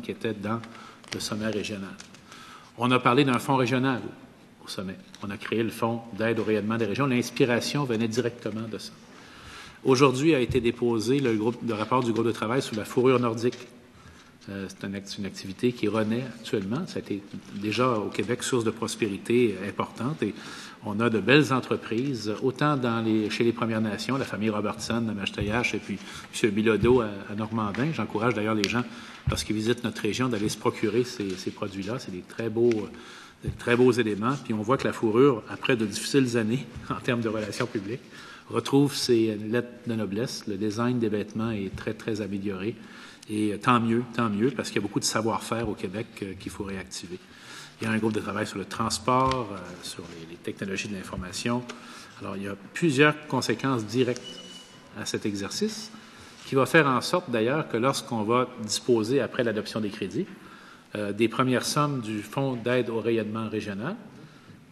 qui étaient dans le sommet régional. On a parlé d'un fonds régional au sommet. On a créé le fonds d'aide au rayonnement des régions. L'inspiration venait directement de ça. Aujourd'hui a été déposé le rapport du groupe de travail sur la fourrure nordique. C'est une activité qui renaît actuellement. Ça a été déjà au Québec source de prospérité importante et on a de belles entreprises, autant chez les Premières Nations, la famille Robertson à Machtayache et puis M. Bilodeau à Normandin. J'encourage d'ailleurs les gens, lorsqu'ils visitent notre région, d'aller se procurer ces produits-là. C'est des très beaux éléments. Puis on voit que la fourrure, après de difficiles années en termes de relations publiques, retrouve ses lettres de noblesse. Le design des vêtements est très, très amélioré. Et tant mieux, parce qu'il y a beaucoup de savoir-faire au Québec qu'il faut réactiver. Il y a un groupe de travail sur le transport, sur les technologies de l'information. Alors, il y a plusieurs conséquences directes à cet exercice qui va faire en sorte, d'ailleurs, que lorsqu'on va disposer, après l'adoption des crédits, des premières sommes du Fonds d'aide au rayonnement régional,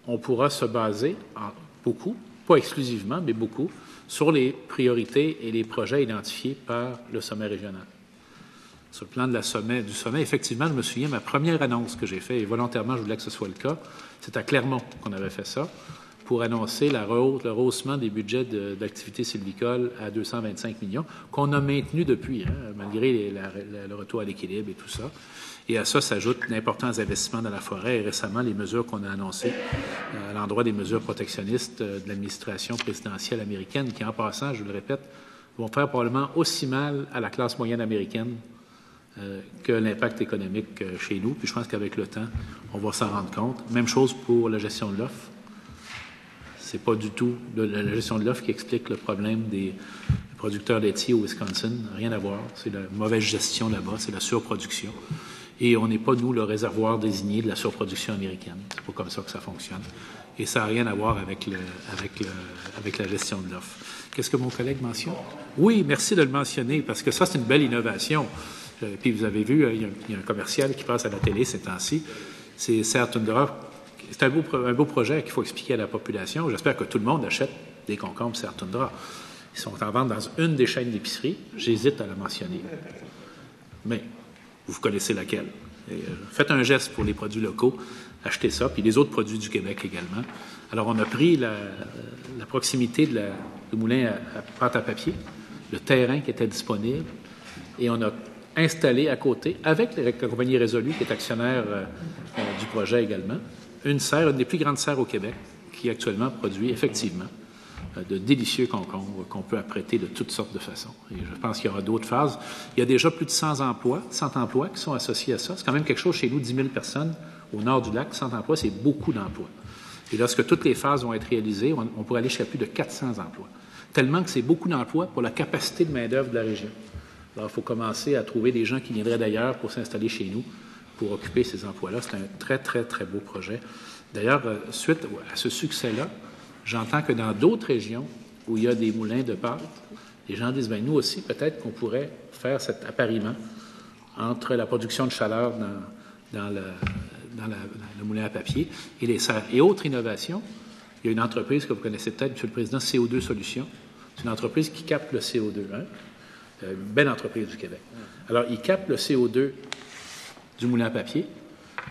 on pourra se baser beaucoup, pas exclusivement, mais beaucoup, sur les priorités et les projets identifiés par le sommet régional. Sur le plan du sommet, effectivement, je me souviens, ma première annonce que j'ai faite, et volontairement, je voulais que ce soit le cas, c'est à Clermont qu'on avait fait ça, pour annoncer le rehaussement des budgets d'activité sylvicole à 225 millions, qu'on a maintenu depuis, malgré le retour à l'équilibre et tout ça. Et à ça s'ajoutent d'importants investissements dans la forêt et récemment les mesures qu'on a annoncées à l'endroit des mesures protectionnistes de l'administration présidentielle américaine qui, en passant, je le répète, vont faire probablement aussi mal à la classe moyenne américaine que l'impact économique chez nous. Puis je pense qu'avec le temps, on va s'en rendre compte. Même chose pour la gestion de l'offre. C'est pas du tout la gestion de l'offre qui explique le problème des producteurs laitiers au Wisconsin. Rien à voir. C'est la mauvaise gestion là-bas, c'est la surproduction. Et on n'est pas, nous, le réservoir désigné de la surproduction américaine. C'est pas comme ça que ça fonctionne. Et ça n'a rien à voir avec la gestion de l'offre. Qu'est-ce que mon collègue mentionne? Oui, merci de le mentionner, parce que ça, c'est une belle innovation. Puis vous avez vu, il y a un commercial qui passe à la télé ces temps-ci. C'est Serre Tundra. C'est un beau projet qu'il faut expliquer à la population. J'espère que tout le monde achète des concombres Serre Tundra. Ils sont en vente dans une des chaînes d'épicerie. J'hésite à la mentionner. Mais vous connaissez laquelle. Faites un geste pour les produits locaux. Achetez ça, puis les autres produits du Québec également. Alors, on a pris la proximité du moulin à pâte à papier, le terrain qui était disponible, et on a installé à côté, avec la compagnie Résolu, qui est actionnaire du projet également, une des plus grandes serres au Québec, qui actuellement produit effectivement de délicieux concombres qu'on peut apprêter de toutes sortes de façons. Et je pense qu'il y aura d'autres phases. Il y a déjà plus de 100 emplois qui sont associés à ça. C'est quand même quelque chose chez nous, 10 000 personnes au nord du lac. 100 emplois, c'est beaucoup d'emplois. Et lorsque toutes les phases vont être réalisées, on pourrait aller jusqu'à plus de 400 emplois. Tellement que c'est beaucoup d'emplois pour la capacité de main-d'œuvre de la région. Alors, il faut commencer à trouver des gens qui viendraient d'ailleurs pour s'installer chez nous, pour occuper ces emplois-là. C'est un très, très, très beau projet. D'ailleurs, suite à ce succès-là, j'entends que dans d'autres régions où il y a des moulins de pâte, les gens disent, bien, nous aussi, peut-être qu'on pourrait faire cet appariement entre la production de chaleur dans le moulin à papier et les serres. Et autre innovation, il y a une entreprise que vous connaissez peut-être, M. le Président, CO2 Solutions. C'est une entreprise qui capte le CO2. Une belle entreprise du Québec. Alors, ils captent le CO2 du moulin à papier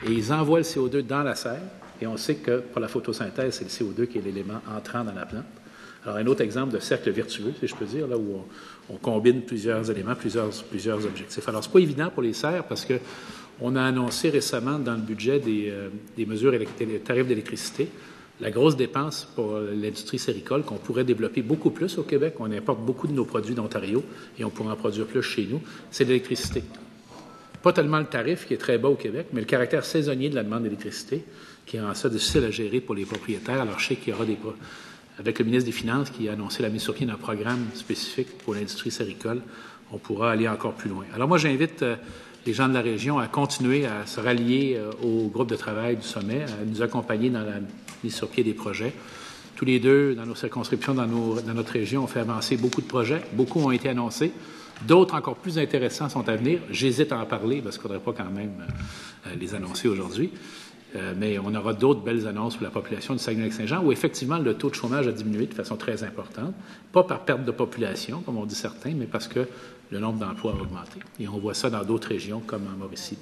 et ils envoient le CO2 dans la serre. Et on sait que pour la photosynthèse, c'est le CO2 qui est l'élément entrant dans la plante. Alors, un autre exemple de cercle vertueux, si je peux dire, là où on combine plusieurs éléments, plusieurs objectifs. Alors, c'est pas évident pour les serres parce que on a annoncé récemment dans le budget des mesures des tarifs d'électricité la grosse dépense pour l'industrie séricole qu'on pourrait développer beaucoup plus au Québec. On importe beaucoup de nos produits d'Ontario et on pourrait en produire plus chez nous. C'est l'électricité. Pas tellement le tarif qui est très bas au Québec, mais le caractère saisonnier de la demande d'électricité qui rend ça difficile à gérer pour les propriétaires. Alors, je sais qu'il y aura avec le ministre des Finances qui a annoncé la mise sur pied d'un programme spécifique pour l'industrie séricole, on pourra aller encore plus loin. Alors, moi, j'invite les gens de la région à continuer à se rallier au groupe de travail du sommet, à nous accompagner dans la mise sur pied des projets. Tous les deux, dans nos circonscriptions, dans notre région, on fait avancer beaucoup de projets. Beaucoup ont été annoncés. D'autres encore plus intéressants sont à venir. J'hésite à en parler parce qu'il ne faudrait pas quand même les annoncer aujourd'hui. Mais on aura d'autres belles annonces pour la population du Saguenay-Lac-Saint-Jean où effectivement le taux de chômage a diminué de façon très importante. Pas par perte de population, comme on dit certains, mais parce que le nombre d'emplois a augmenté. Et on voit ça dans d'autres régions, comme en Mauricie.